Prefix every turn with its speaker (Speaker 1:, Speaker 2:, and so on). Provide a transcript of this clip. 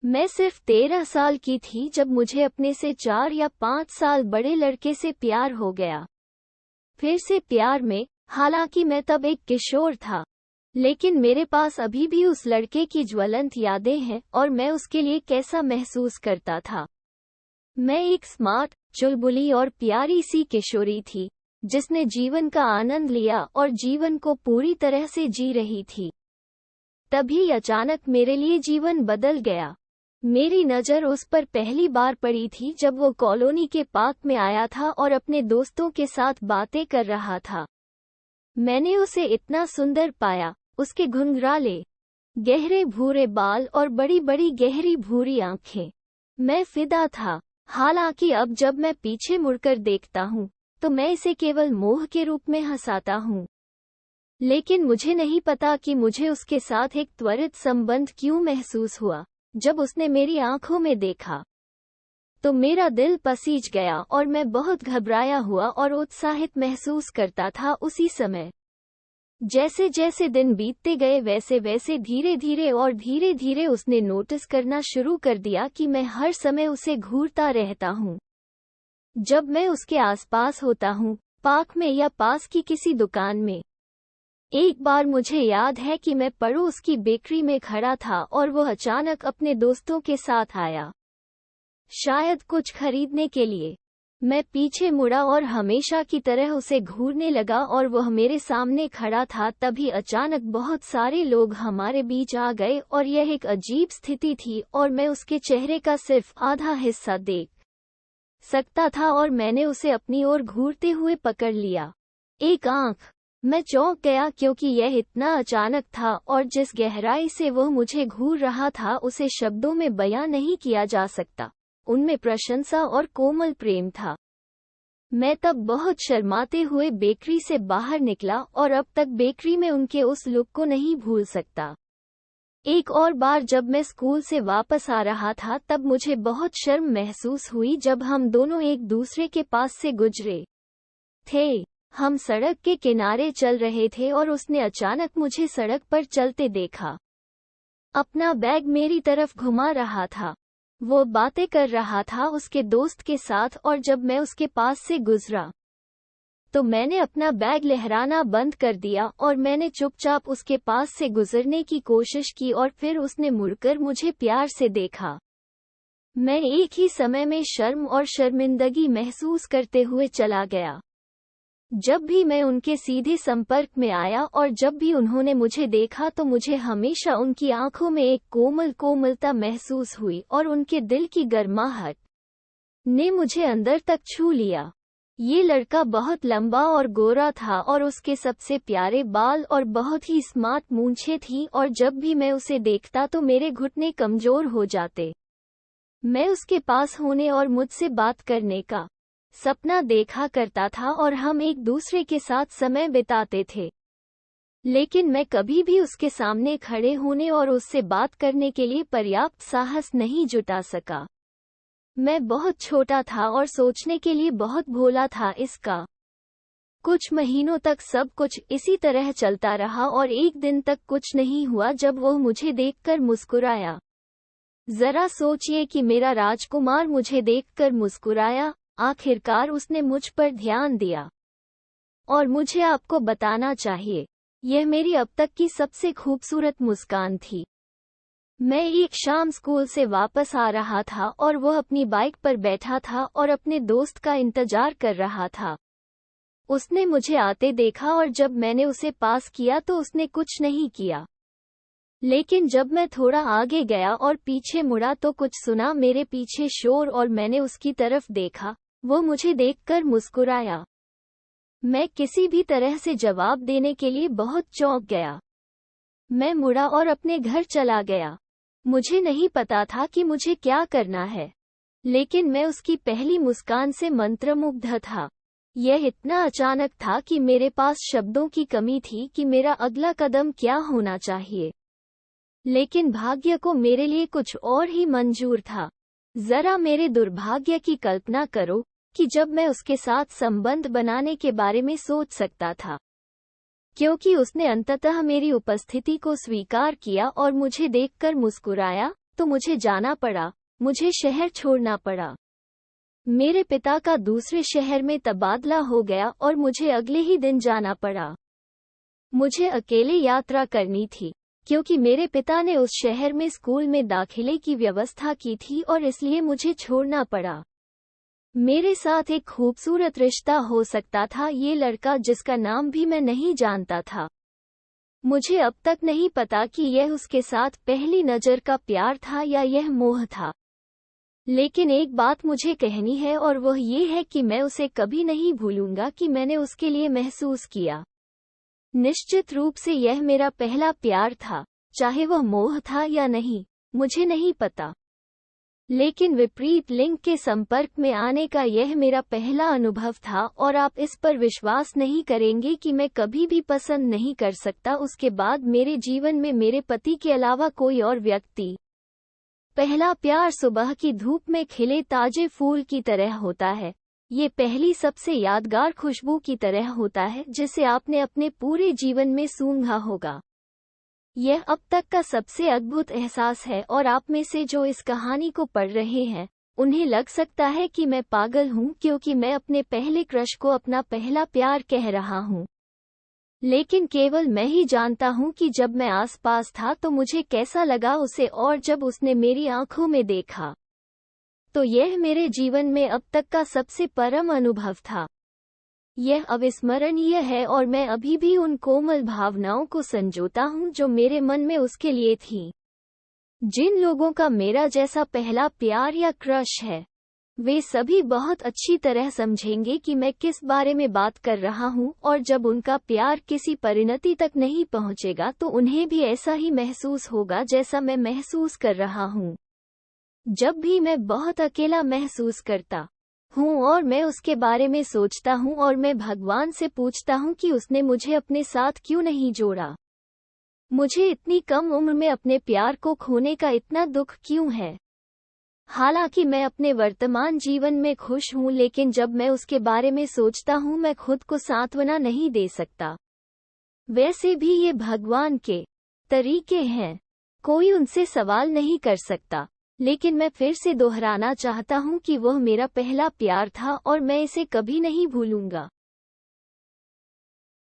Speaker 1: मैं सिर्फ 13 साल की थी जब मुझे अपने से 4 या 5 साल बड़े लड़के से प्यार हो गया। फिर से प्यार में, हालांकि मैं तब एक किशोर था, लेकिन मेरे पास अभी भी उस लड़के की ज्वलंत यादें हैं और मैं उसके लिए कैसा महसूस करता था। मैं एक स्मार्ट, चुलबुली और प्यारी सी किशोरी थी, जिसने जीवन का आनंद लिया और जीवन को पूरी तरह से जी रही थी। तभी अचानक मेरे लिए जीवन बदल गया। मेरी नज़र उस पर पहली बार पड़ी थी जब वो कॉलोनी के पार्क में आया था और अपने दोस्तों के साथ बातें कर रहा था। मैंने उसे इतना सुंदर पाया, उसके घुंघराले, गहरे भूरे बाल और बड़ी बड़ी गहरी भूरी आंखें। मैं फिदा था। हालांकि अब जब मैं पीछे मुड़कर देखता हूँ, तो मैं इसे केवल मोह के रूप में हंसाता हूँ। लेकिन मुझे नहीं पता कि मुझे उसके साथ एक त्वरित संबंध क्यों महसूस हुआ। जब उसने मेरी आंखों में देखा, तो मेरा दिल पसीज गया और मैं बहुत घबराया हुआ और उत्साहित महसूस करता था उसी समय। जैसे जैसे दिन बीतते गए वैसे वैसे धीरे धीरे उसने नोटिस करना शुरू कर दिया कि मैं हर समय उसे घूरता रहता हूँ। जब मैं उसके आसपास होता हूँ, पार्क में या पास की किसी दुकान में। एक बार मुझे याद है कि मैं पड़ोस की बेकरी में खड़ा था और वो अचानक अपने दोस्तों के साथ आया, शायद कुछ खरीदने के लिए। मैं पीछे मुड़ा और हमेशा की तरह उसे घूरने लगा और वह मेरे सामने खड़ा था। तभी अचानक बहुत सारे लोग हमारे बीच आ गए और यह एक अजीब स्थिति थी और मैं उसके चेहरे का सिर्फ आधा हिस्सा देख सकता था और मैंने उसे अपनी ओर घूरते हुए पकड़ लिया। एक आंख। मैं चौंक गया क्योंकि यह इतना अचानक था और जिस गहराई से वह मुझे घूर रहा था उसे शब्दों में बयां नहीं किया जा सकता। उनमें प्रशंसा और कोमल प्रेम था। मैं तब बहुत शर्माते हुए बेकरी से बाहर निकला और अब तक बेकरी में उनके उस लुक को नहीं भूल सकता। एक और बार जब मैं स्कूल से वापस आ रहा था तब मुझे बहुत शर्म महसूस हुई जब हम दोनों एक दूसरे के पास से गुजरे थे। हम सड़क के किनारे चल रहे थे और उसने अचानक मुझे सड़क पर चलते देखा। अपना बैग मेरी तरफ घुमा रहा था। वो बातें कर रहा था उसके दोस्त के साथ और जब मैं उसके पास से गुजरा, तो मैंने अपना बैग लहराना बंद कर दिया और मैंने चुपचाप उसके पास से गुजरने की कोशिश की और फिर उसने मुड़कर मुझे प्यार से देखा। मैं एक ही समय में शर्म और शर्मिंदगी महसूस करते हुए चला गया। जब भी मैं उनके सीधे संपर्क में आया और जब भी उन्होंने मुझे देखा तो मुझे हमेशा उनकी आंखों में एक कोमलता महसूस हुई और उनके दिल की गर्माहट ने मुझे अंदर तक छू लिया। ये लड़का बहुत लंबा और गोरा था और उसके सबसे प्यारे बाल और बहुत ही स्मार्ट मूंछें थीं और जब भी मैं उसे देखता तो मेरे घुटने कमजोर हो जाते। मैं उसके पास होने और मुझसे बात करने का सपना देखा करता था और हम एक दूसरे के साथ समय बिताते थे। लेकिन मैं कभी भी उसके सामने खड़े होने और उससे बात करने के लिए पर्याप्त साहस नहीं जुटा सका। मैं बहुत छोटा था और सोचने के लिए बहुत भोला था। इसका कुछ महीनों तक सब कुछ इसी तरह चलता रहा और एक दिन तक कुछ नहीं हुआ जब वो मुझे देखकर मुस्कुराया। जरा सोचिए कि मेरा राजकुमार मुझे देखकर मुस्कुराया। आखिरकार उसने मुझ पर ध्यान दिया। और मुझे आपको बताना चाहिए, यह मेरी अब तक की सबसे खूबसूरत मुस्कान थी। मैं एक शाम स्कूल से वापस आ रहा था और वह अपनी बाइक पर बैठा था और अपने दोस्त का इंतजार कर रहा था। उसने मुझे आते देखा और जब मैंने उसे पास किया तो उसने कुछ नहीं किया। लेकिन जब मैं थोड़ा आगे गया और पीछे मुड़ा तो कुछ सुना मेरे पीछे शोर और मैंने उसकी तरफ देखा। वो मुझे देखकर मुस्कुराया। मैं किसी भी तरह से जवाब देने के लिए बहुत चौंक गया। मैं मुड़ा और अपने घर चला गया। मुझे नहीं पता था कि मुझे क्या करना है, लेकिन मैं उसकी पहली मुस्कान से मंत्रमुग्ध था। यह इतना अचानक था कि मेरे पास शब्दों की कमी थी कि मेरा अगला कदम क्या होना चाहिए। लेकिन भाग्य को मेरे लिए कुछ और ही मंजूर था। जरा मेरे दुर्भाग्य की कल्पना करो कि जब मैं उसके साथ संबंध बनाने के बारे में सोच सकता था, क्योंकि उसने अंततः मेरी उपस्थिति को स्वीकार किया और मुझे देखकर मुस्कुराया, तो मुझे जाना पड़ा, मुझे शहर छोड़ना पड़ा। मेरे पिता का दूसरे शहर में तबादला हो गया और मुझे अगले ही दिन जाना पड़ा। मुझे अकेले यात्रा करनी थी क्योंकि मेरे पिता ने उस शहर में स्कूल में दाखिले की व्यवस्था की थी और इसलिए मुझे छोड़ना पड़ा। मेरे साथ एक खूबसूरत रिश्ता हो सकता था, ये लड़का जिसका नाम भी मैं नहीं जानता था। मुझे अब तक नहीं पता कि यह उसके साथ पहली नज़र का प्यार था या यह मोह था। लेकिन एक बात मुझे कहनी है और वह ये है कि मैं उसे कभी नहीं भूलूंगा कि मैंने उसके लिए महसूस किया। निश्चित रूप से यह मेरा पहला प्यार था, चाहे वह मोह था या नहीं, मुझे नहीं पता। लेकिन विपरीत लिंग के संपर्क में आने का यह मेरा पहला अनुभव था और आप इस पर विश्वास नहीं करेंगे कि मैं कभी भी पसंद नहीं कर सकता उसके बाद मेरे जीवन में मेरे पति के अलावा कोई और व्यक्ति। पहला प्यार सुबह की धूप में खिले ताजे फूल की तरह होता है। ये पहली सबसे यादगार खुशबू की तरह होता है जिसे आपने अपने पूरे जीवन में सूंघा होगा। यह अब तक का सबसे अद्भुत एहसास है और आप में से जो इस कहानी को पढ़ रहे हैं, उन्हें लग सकता है कि मैं पागल हूं क्योंकि मैं अपने पहले क्रश को अपना पहला प्यार कह रहा हूं। लेकिन केवल मैं ही जानता हूं कि जब मैं आसपास था तो मुझे कैसा लगा उसे, और जब उसने मेरी आंखों में देखा तो यह मेरे जीवन में अब तक का सबसे परम अनुभव था। यह अविस्मरणीय है और मैं अभी भी उन कोमल भावनाओं को संजोता हूं जो मेरे मन में उसके लिए थीं। जिन लोगों का मेरा जैसा पहला प्यार या क्रश है, वे सभी बहुत अच्छी तरह समझेंगे कि मैं किस बारे में बात कर रहा हूं, और जब उनका प्यार किसी परिणति तक नहीं पहुंचेगा तो उन्हें भी ऐसा ही महसूस होगा जैसा मैं महसूस कर रहा हूं। जब भी मैं बहुत अकेला महसूस करता हूँ और मैं उसके बारे में सोचता हूँ और मैं भगवान से पूछता हूँ कि उसने मुझे अपने साथ क्यों नहीं जोड़ा। मुझे इतनी कम उम्र में अपने प्यार को खोने का इतना दुख क्यों है। हालांकि मैं अपने वर्तमान जीवन में खुश हूँ, लेकिन जब मैं उसके बारे में सोचता हूँ मैं खुद को सांत्वना नहीं दे सकता। वैसे भी ये भगवान के तरीके हैं, कोई उनसे सवाल नहीं कर सकता। लेकिन मैं फिर से दोहराना चाहता हूँ कि वह मेरा पहला प्यार था और मैं इसे कभी नहीं भूलूंगा।